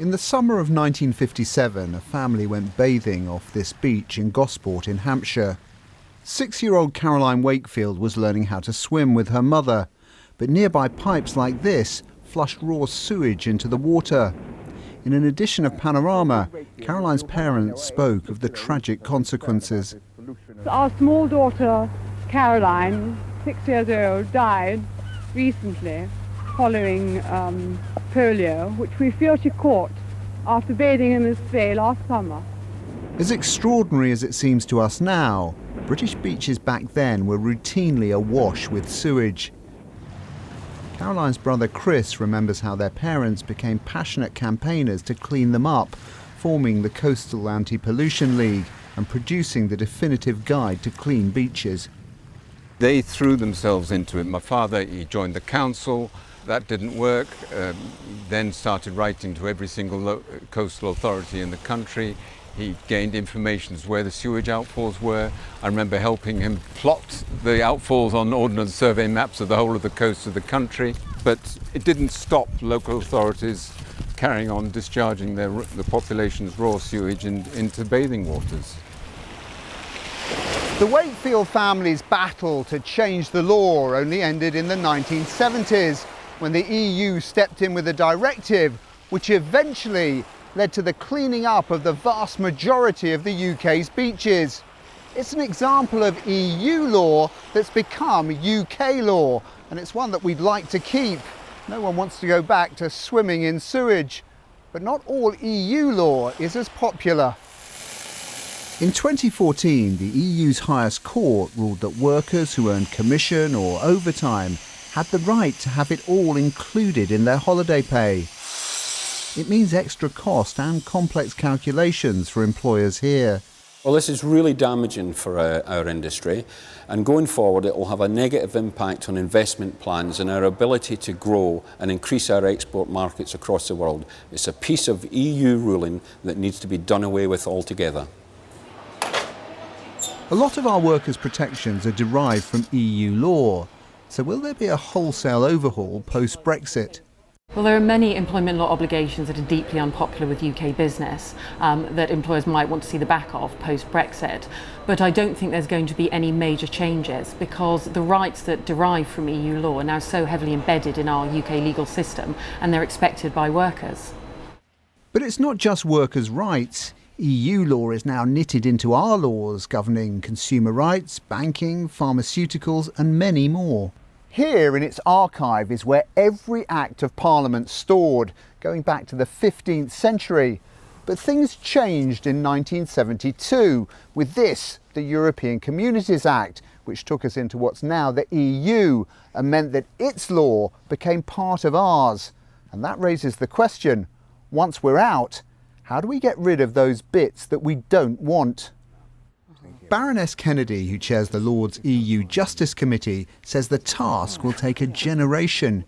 In the summer of 1957, a family went bathing off this beach in Gosport in Hampshire. 6-year-old Caroline Wakefield was learning how to swim with her mother, but nearby pipes like this flushed raw sewage into the water. In an edition of Panorama, Caroline's parents spoke of the tragic consequences. Our small daughter, Caroline, 6 years old, died recently following polio, which we feel she caught after bathing in this bay last summer. As extraordinary as it seems to us now, British beaches back then were routinely awash with sewage. Caroline's brother Chris remembers how their parents became passionate campaigners to clean them up, forming the Coastal Anti-Pollution League and producing the definitive guide to clean beaches. They threw themselves into it. My father, he joined the council. That didn't work. Then started writing to every single coastal authority in the country. He gained information as to where the sewage outfalls were. I remember helping him plot the outfalls on ordnance survey maps of the whole of the coast of the country. But it didn't stop local authorities carrying on discharging the population's raw sewage into bathing waters. The Wakefield family's battle to change the law only ended in the 1970s, when the EU stepped in with a directive which eventually led to the cleaning up of the vast majority of the UK's beaches. It's an example of EU law that's become UK law, and it's one that we'd like to keep. No one wants to go back to swimming in sewage, but not all EU law is as popular. In 2014, the EU's highest court ruled that workers who earned commission or overtime had the right to have it all included in their holiday pay. It means extra cost and complex calculations for employers here. Well, this is really damaging for our industry, and going forward it will have a negative impact on investment plans and our ability to grow and increase our export markets across the world. It's a piece of EU ruling that needs to be done away with altogether. A lot of our workers' protections are derived from EU law, so will there be a wholesale overhaul post-Brexit? Well, there are many employment law obligations that are deeply unpopular with UK business that employers might want to see the back of post-Brexit. But I don't think there's going to be any major changes because the rights that derive from EU law are now so heavily embedded in our UK legal system and they're expected by workers. But it's not just workers' rights. EU law is now knitted into our laws governing consumer rights, banking, pharmaceuticals and many more. Here in its archive is where every Act of Parliament's stored, going back to the 15th century. But things changed in 1972 with this, the European Communities Act, which took us into what's now the EU and meant that its law became part of ours. And that raises the question, once we're out, how do we get rid of those bits that we don't want? Baroness Kennedy, who chairs the Lords EU Justice Committee, says the task will take a generation.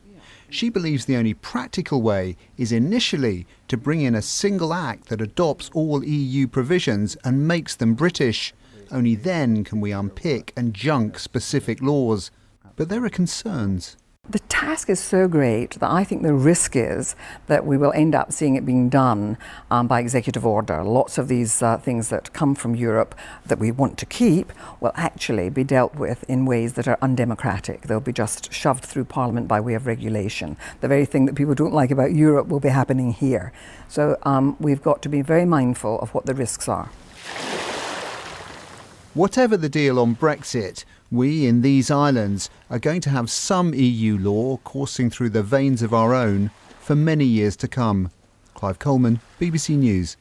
She believes the only practical way is initially to bring in a single act that adopts all EU provisions and makes them British. Only then can we unpick and junk specific laws. But there are concerns. The task is so great that I think the risk is that we will end up seeing it being done by executive order. Lots of these things that come from Europe that we want to keep will actually be dealt with in ways that are undemocratic. They'll be just shoved through Parliament by way of regulation. The very thing that people don't like about Europe will be happening here. So we've got to be very mindful of what the risks are. Whatever the deal on Brexit, we in these islands are going to have some EU law coursing through the veins of our own for many years to come. Clive Coleman, BBC News.